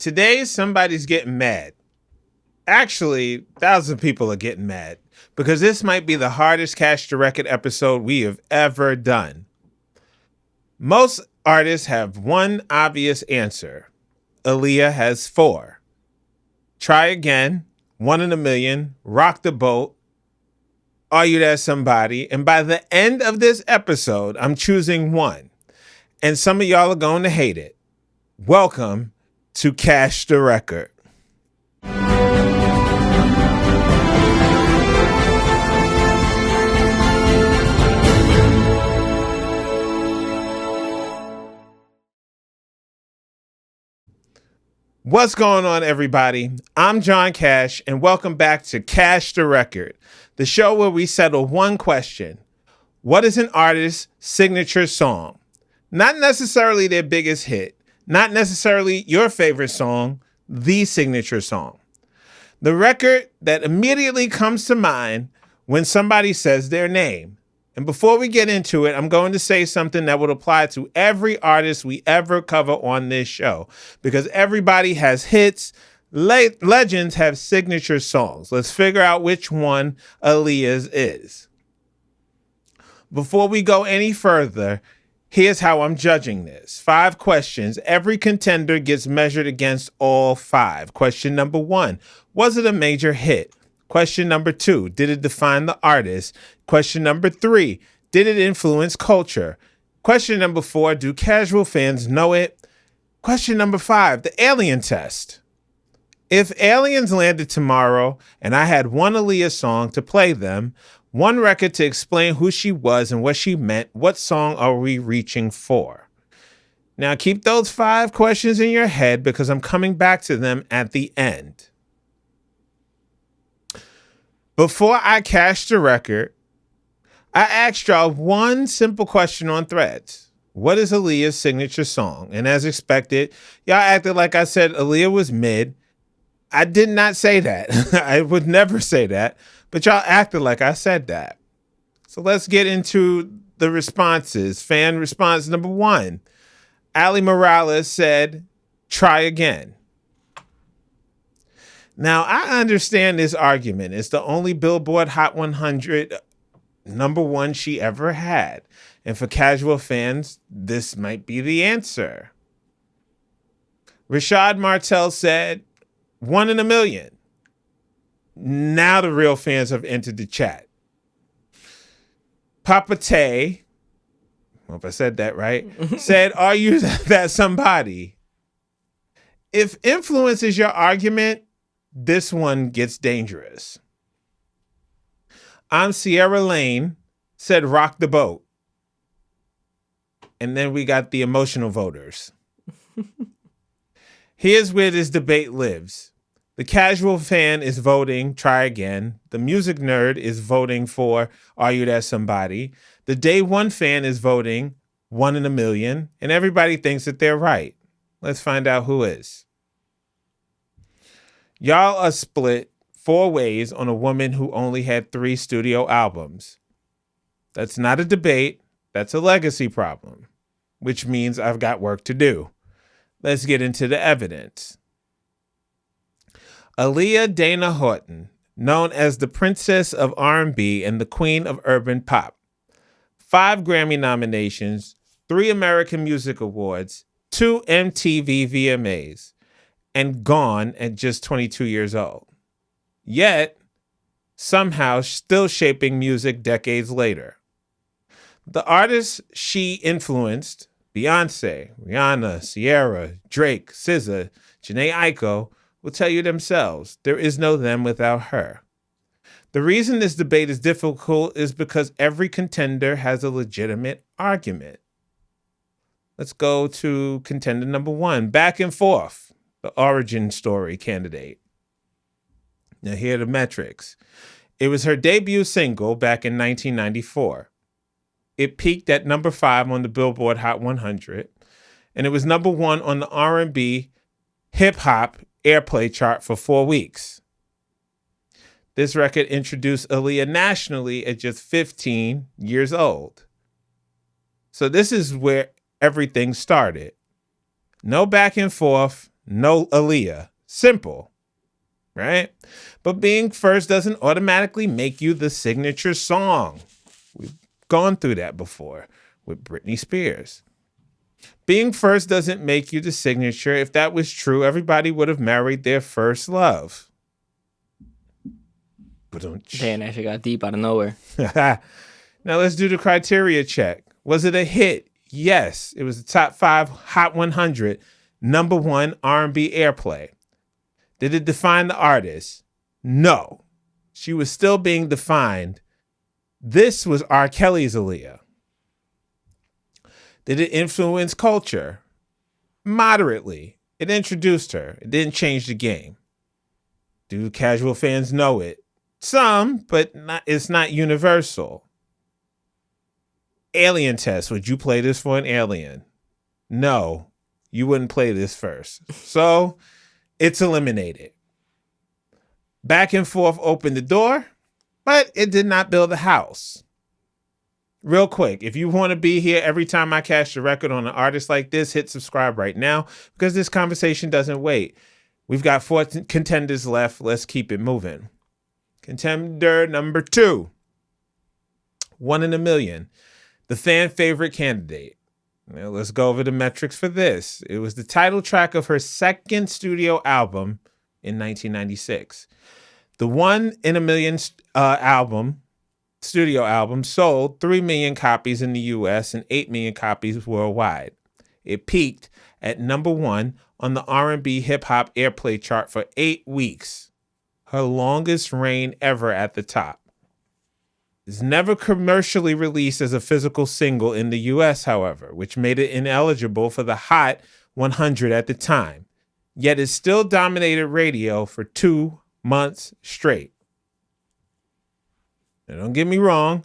Today, somebody's getting mad. Actually, thousands of people are getting mad because this might be the hardest Cash the Record episode we have ever done. Most artists have one obvious answer. Aaliyah has 4. Try Again, 1 in a Million, Rock the Boat, Are You That Somebody? And by the end of this episode, I'm choosing one. And some of y'all are going to hate it. Welcome to Cash the Record. What's going on, everybody? I'm John Cash, and welcome back to Cash the Record, the show where we settle one question. What is an artist's signature song? Not necessarily their biggest hit, not necessarily your favorite song, the signature song. The record that immediately comes to mind when somebody says their name. And before we get into it, I'm going to say something that would apply to every artist we ever cover on this show, because everybody has hits. Legends have signature songs. Let's figure out which one Aaliyah's is. Before we go any further, here's how I'm judging this. 5 questions. Every contender gets measured against all 5. Question number 1, was it a major hit? Question number 2, did it define the artist? Question number 3, did it influence culture? Question number 4, do casual fans know it? Question number 5, the alien test. If aliens landed tomorrow and I had one Aaliyah song to play them, one record to explain who she was and what she meant, what song are we reaching for? Now keep those 5 questions in your head because I'm coming back to them at the end. Before I cash the record, I asked y'all one simple question on Threads. What is Aaliyah's signature song? And as expected, y'all acted like I said Aaliyah was mid. I did not say that. I would never say that. But y'all acted like I said that. So let's get into the responses. Fan response number 1. Ali Morales said, try again. Now, I understand this argument. It's the only Billboard Hot 100 number 1 she ever had. And for casual fans, this might be the answer. Rashad Martell said, 1 in a Million. Now the real fans have entered the chat. Papa Tay, hope I said that right, said, are you that somebody? If influence is your argument, this one gets dangerous. I'm Sierra Lane, said rock the boat. And then we got the emotional voters. Here's where this debate lives. The casual fan is voting, try again. The music nerd is voting for, are you that somebody? The day one fan is voting, 1 in a Million. And everybody thinks that they're right. Let's find out who is. Y'all are split 4 ways on a woman who only had 3 studio albums. That's not a debate. That's a legacy problem, which means I've got work to do. Let's get into the evidence. Aaliyah Dana Horton, known as the Princess of R&B and the Queen of Urban Pop. 5 Grammy nominations, 3 American Music Awards, 2 MTV VMAs. And gone at just 22 years old. Yet, somehow still shaping music decades later. The artists she influenced, Beyonce, Rihanna, Ciara, Drake, SZA, Jhené Aiko, will tell you themselves, there is no them without her. The reason this debate is difficult is because every contender has a legitimate argument. Let's go to contender number 1, Back and Forth. The origin story candidate. Now here are the metrics. It was her debut single back in 1994. It peaked at number 5 on the Billboard Hot 100, and it was number 1 on the R&B hip hop airplay chart for 4 weeks. This record introduced Aaliyah nationally at just 15 years old. So this is where everything started. No back and forth, no Aaliyah. Simple, right? But being first doesn't automatically make you the signature song. We've gone through that before with Britney Spears. Being first doesn't make you the signature. If that was true, everybody would have married their first love. Damn, that shit got deep out of nowhere. Now let's do the criteria check. Was it a hit? Yes. It was the top 5 Hot 100, number 1 R&B airplay. Did it define the artist? No. She was still being defined. This was R. Kelly's Aaliyah. Did it influence culture? Moderately. It introduced her. It didn't change the game. Do casual fans know it? Some, but it's not universal. Alien test. Would you play this for an alien? No, you wouldn't play this first. So it's eliminated. Back and forth opened the door, but it did not build a house. Real quick, if you want to be here every time I cash the record on an artist like this, hit subscribe right now because this conversation doesn't wait. We've got 4 contenders left. Let's keep it moving. Contender number 2, 1 in a Million, the fan favorite candidate. Now let's go over the metrics for this. It was the title track of her second studio album in 1996. The 1 in a Million studio album sold 3 million copies in the US and 8 million copies worldwide. It peaked at number 1 on the R&B hip hop airplay chart for 8 weeks. Her longest reign ever at the top. It's never commercially released as a physical single in the US, however, which made it ineligible for the Hot 100 at the time. Yet it still dominated radio for 2 months straight. Now, don't get me wrong,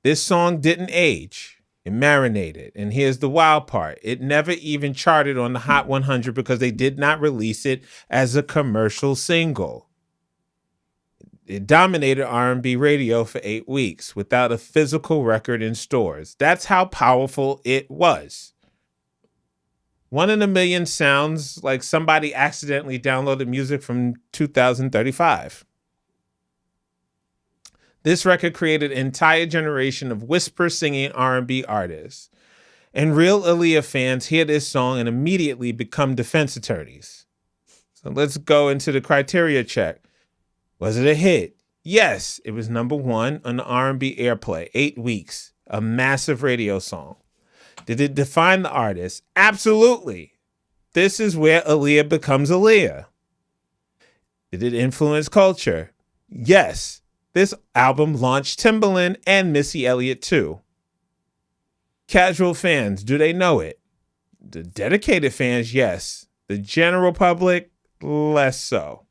this song didn't age. It marinated. And here's the wild part. It never even charted on the Hot 100 because they did not release it as a commercial single. It dominated R&B radio for 8 weeks without a physical record in stores. That's how powerful it was. 1 in a Million sounds like somebody accidentally downloaded music from 2035. This record created an entire generation of whisper singing R&B artists. And real Aaliyah fans hear this song and immediately become defense attorneys. So let's go into the criteria check. Was it a hit? Yes, it was number 1 on the R&B airplay, 8 weeks, a massive radio song. Did it define the artist? Absolutely. This is where Aaliyah becomes Aaliyah. Did it influence culture? Yes. This album launched Timbaland and Missy Elliott too. Casual fans, do they know it? The dedicated fans, yes. The general public, less so.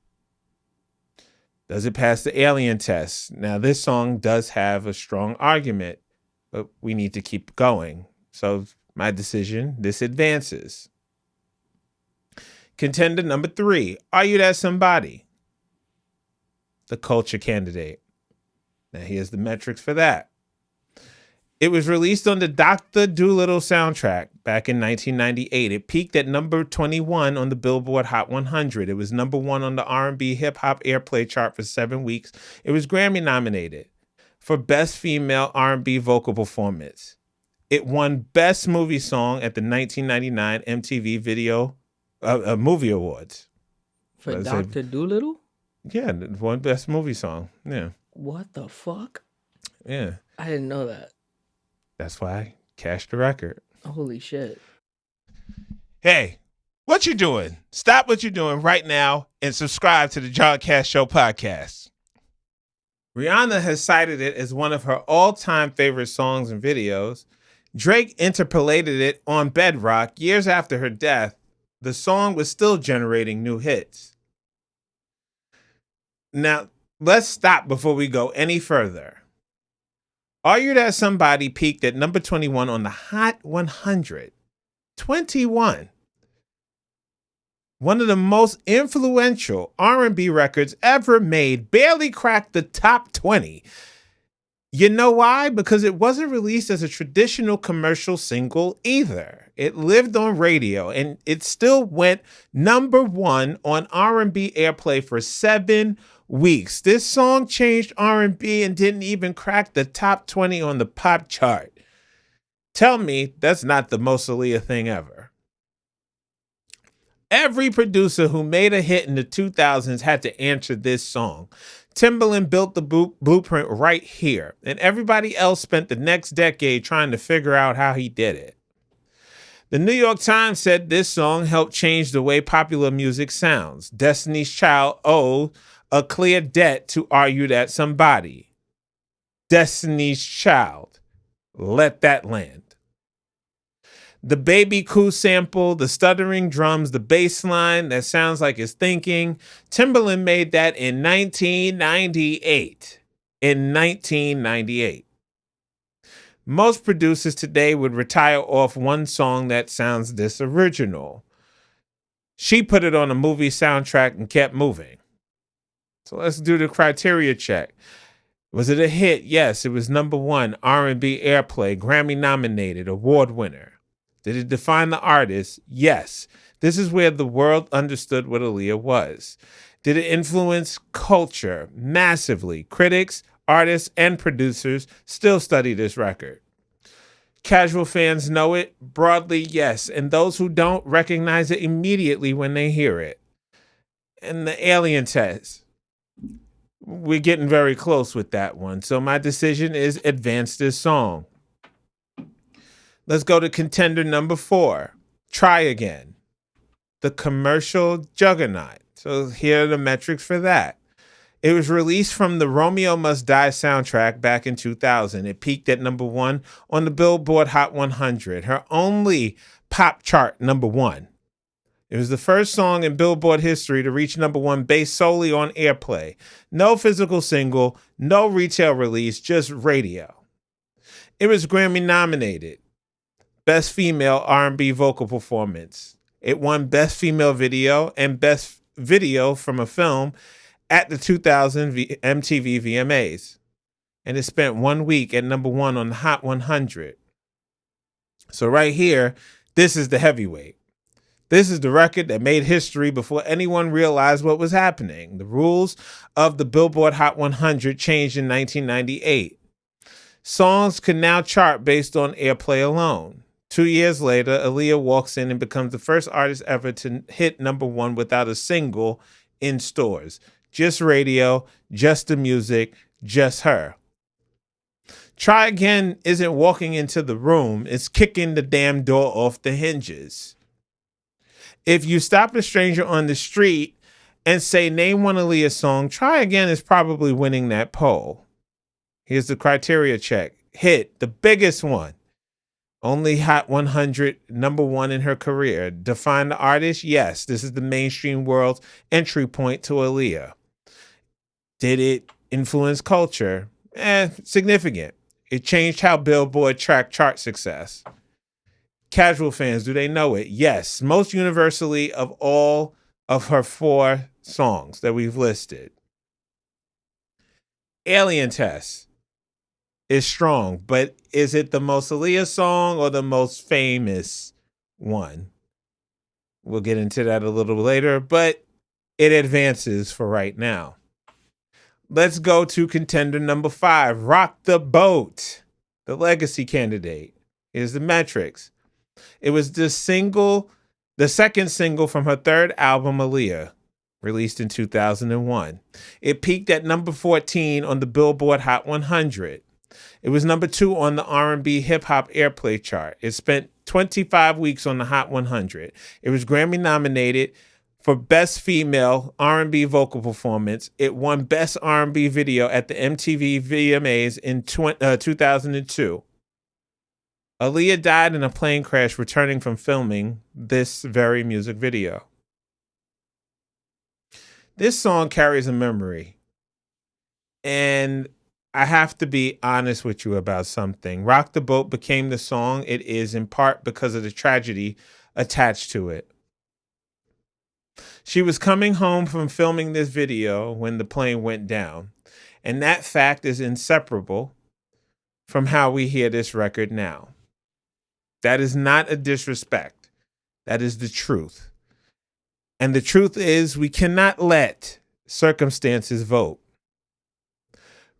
Does it pass the alien test? Now, this song does have a strong argument, but we need to keep going. So, my decision, this advances. Contender number 3, Are You That Somebody? The culture candidate. Now, here's the metrics for that. It was released on the Dr. Dolittle soundtrack back in 1998. It peaked at number 21 on the Billboard Hot 100. It was number 1 on the R&B hip hop airplay chart for 7 weeks. It was Grammy nominated for Best Female R&B Vocal Performance. It won Best Movie Song at the 1999 MTV Movie Awards. For Dr. Dolittle? Yeah, it won Best Movie Song. Yeah. What the fuck? Yeah. I didn't know that. That's why I cashed the record. Holy shit. Hey, what you doing? Stop what you're doing right now and subscribe to the John Cash Show podcast. Rihanna has cited it as one of her all-time favorite songs and videos. Drake interpolated it on Bedrock years after her death. The song was still generating new hits. Now, let's stop before we go any further. Are You That Somebody peaked at number 21 on the Hot 100. 21. One of the most influential R&B records ever made, barely cracked the top 20. You know why? Because it wasn't released as a traditional commercial single either. It lived on radio and it still went #1 on R&B airplay for 7 weeks. This song changed R&B and didn't even crack the top 20 on the pop chart. Tell me that's not the most Aaliyah thing ever. Every producer who made a hit in the 2000s had to answer this song. Timbaland built the blueprint right here, and everybody else spent the next decade trying to figure out how he did it. The New York Times said this song helped change the way popular music sounds. Destiny's Child owed a clear debt to Are You That Somebody? Destiny's Child. Let that land. The Baby Coo sample, the stuttering drums, the bass line that sounds like it's thinking. Timbaland made that in 1998. In 1998. Most producers today would retire off one song that sounds this original. She put it on a movie soundtrack and kept moving. So let's do the criteria check. Was it a hit? Yes, it was #1 R&B airplay, Grammy nominated, award winner. Did it define the artist? Yes. This is where the world understood what Aaliyah was. Did it influence culture? Massively. Critics, artists, and producers still study this record. Casual fans know it? Broadly, yes. And those who don't recognize it immediately when they hear it. And the alien test. We're getting very close with that one. So my decision is advance this song. Let's go to contender #4. Try Again. The commercial juggernaut. So here are the metrics for that. It was released from the Romeo Must Die soundtrack back in 2000. It peaked at #1 on the Billboard Hot 100, her only pop chart #1. It was the first song in Billboard history to reach #1 based solely on airplay. No physical single, no retail release, just radio. It was Grammy nominated. Best Female R&B Vocal Performance. It won Best Female Video and Best Video from a Film at the 2000 MTV VMAs. And it spent 1 week at #1 on the Hot 100. So right here, this is the heavyweight. This is the record that made history before anyone realized what was happening. The rules of the Billboard Hot 100 changed in 1998. Songs could now chart based on airplay alone. 2 years later, Aaliyah walks in and becomes the first artist ever to hit #1 without a single in stores. Just radio, just the music, just her. Try Again isn't walking into the room, it's kicking the damn door off the hinges. If you stop a stranger on the street and say, name one Aaliyah song, Try Again is probably winning that poll. Here's the criteria check. Hit, the biggest one. Only Hot 100, #1 in her career. Define the artist? Yes, this is the mainstream world's entry point to Aaliyah. Did it influence culture? Significant. It changed how Billboard tracked chart success. Casual fans, do they know it? Yes, most universally of all of her 4 songs that we've listed. Alien Test is strong, but is it the most Aaliyah song or the most famous one? We'll get into that a little later, but it advances for right now. Let's go to contender #5, Rock the Boat, the legacy candidate. Here's the metrics. It was the second single from her third album, Aaliyah, released in 2001. It peaked at #14 on the Billboard Hot 100. It was #2 on the R&B hip hop airplay chart. It spent 25 weeks on the Hot 100. It was Grammy nominated for Best Female R&B Vocal Performance. It won Best R&B Video at the MTV VMAs in 2002. Aaliyah died in a plane crash returning from filming this very music video. This song carries a memory, and I have to be honest with you about something. Rock the Boat became the song it is in part because of the tragedy attached to it. She was coming home from filming this video when the plane went down, and that fact is inseparable from how we hear this record now. That is not a disrespect. That is the truth. And the truth is, we cannot let circumstances vote.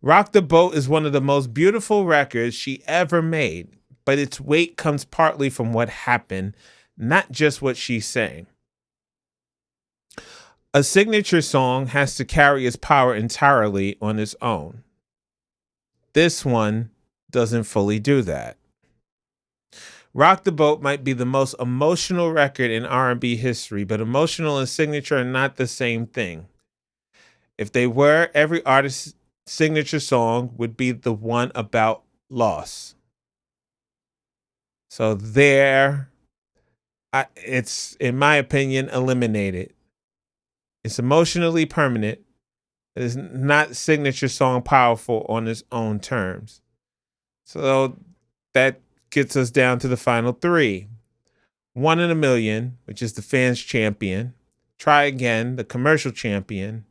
Rock the Boat is one of the most beautiful records she ever made, but its weight comes partly from what happened, not just what she sang. A signature song has to carry its power entirely on its own. This one doesn't fully do that. Rock the Boat might be the most emotional record in R&B history, but emotional and signature are not the same thing. If they were, every artist's signature song would be the one about loss. So it's, in my opinion, eliminated. It's emotionally permanent. It is not signature song powerful on its own terms. So that gets us down to the final three. 1 in a Million, which is the fans' champion. Try Again, the commercial champion.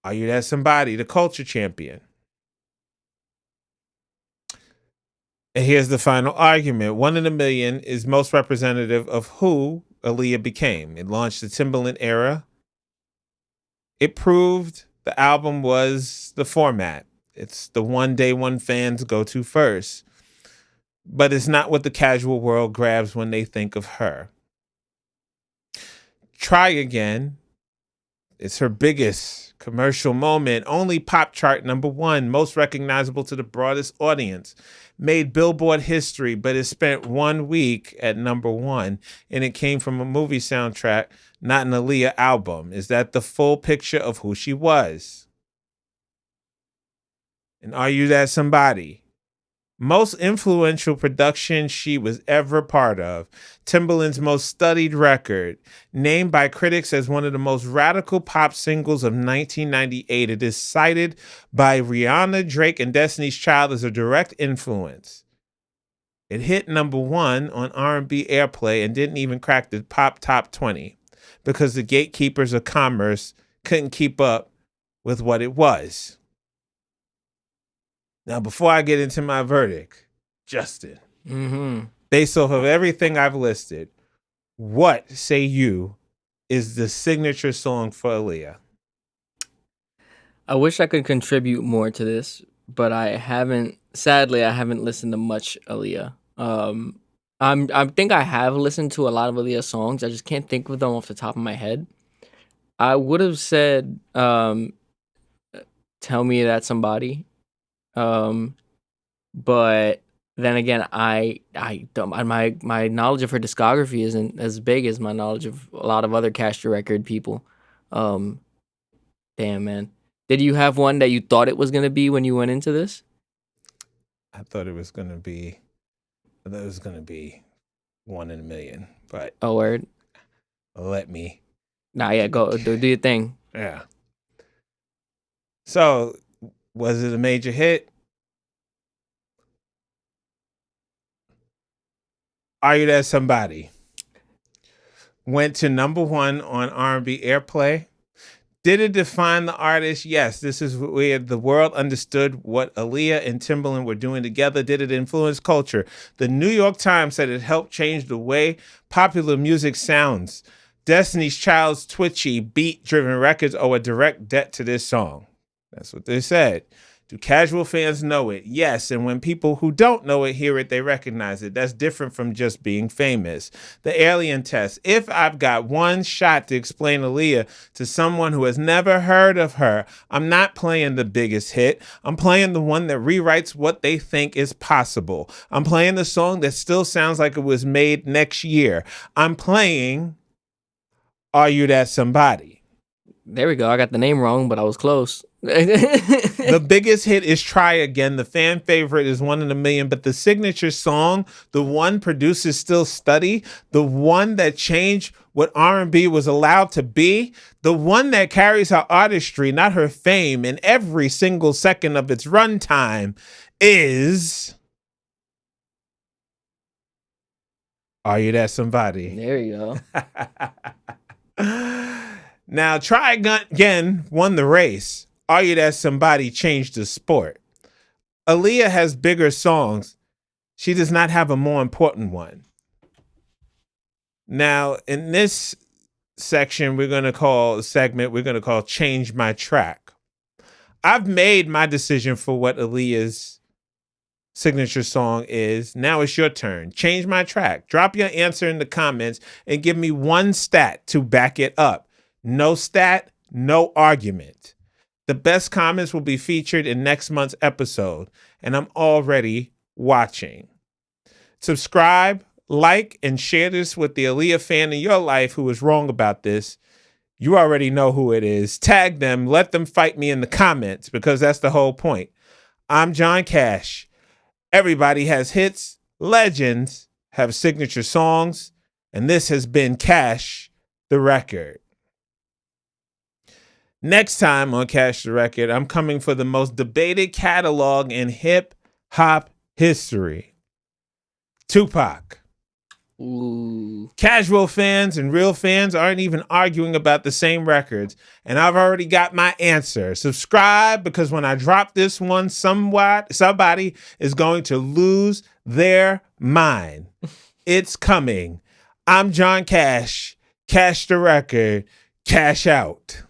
Are You That Somebody, the culture champion. And here's the final argument. 1 in a Million is most representative of who Aaliyah became. It launched the Timbaland era. It proved the album was the format. It's the one day one fans go to first. But it's not what the casual world grabs when they think of her. Try Again. It's her biggest commercial moment. Only pop chart #1, most recognizable to the broadest audience. Made Billboard history, but it spent 1 week at #1, and it came from a movie soundtrack, not an Aaliyah album. Is that the full picture of who she was? And Are You That Somebody? Most influential production she was ever part of. Timbaland's most studied record. Named by critics as one of the most radical pop singles of 1998. It is cited by Rihanna, Drake, and Destiny's Child as a direct influence. It hit #1 on R&B airplay and didn't even crack the pop top 20 because the gatekeepers of commerce couldn't keep up with what it was. Now, before I get into my verdict, Justin, based off of everything I've listed, what say you is the signature song for Aaliyah? I wish I could contribute more to this, but I haven't listened to much Aaliyah. I think I have listened to a lot of Aaliyah songs. I just can't think of them off the top of my head. I would have said Tell Me That Somebody. But then again, I don't, my knowledge of her discography isn't as big as my knowledge of a lot of other Cash the Record people. Damn, man. Did you have one that you thought it was going to be when you went into this? I thought it was going to be 1 in a Million, but Oh, word. let me. Nah, yeah, go do your thing. Yeah. So, was it a major hit? Are You That Somebody? Went to #1 on R&B airplay. Did it define the artist? Yes. This is where the world understood what Aaliyah and Timbaland were doing together. Did it influence culture? The New York Times said it helped change the way popular music sounds. Destiny's Child's twitchy, beat-driven records owe a direct debt to this song. That's what they said. Do casual fans know it? Yes, and when people who don't know it hear it, they recognize it. That's different from just being famous. The alien test. If I've got one shot to explain Aaliyah to someone who has never heard of her, I'm not playing the biggest hit. I'm playing the one that rewrites what they think is possible. I'm playing the song that still sounds like it was made next year. I'm playing Are You That Somebody? There we go. I got the name wrong, but I was close. The biggest hit is Try Again. The fan favorite is 1 in a Million, but the signature song, the one producers still study, the one that changed what R&B was allowed to be, the one that carries her artistry, not her fame, in every single second of its runtime is Are You That Somebody? There you go. Now, Try Again won the race. Are You That Somebody changed the sport. Aaliyah has bigger songs. She does not have a more important one. Now, in this segment, we're going to call Change My Track. I've made my decision for what Aaliyah's signature song is. Now it's your turn. Change my track. Drop your answer in the comments and give me one stat to back it up. No stat, no argument. The best comments will be featured in next month's episode, and I'm already watching. Subscribe, like, and share this with the Aaliyah fan in your life who is wrong about this. You already know who it is. Tag them. Let them fight me in the comments because that's the whole point. I'm John Cash. Everybody has hits. Legends have signature songs. And this has been Cash the Record. Next time on Cash the Record, I'm coming for the most debated catalog in hip hop history. Tupac. Ooh. Casual fans and real fans aren't even arguing about the same records, and I've already got my answer. Subscribe, because when I drop this one, somebody is going to lose their mind. It's coming. I'm John Cash. Cash the Record. Cash out.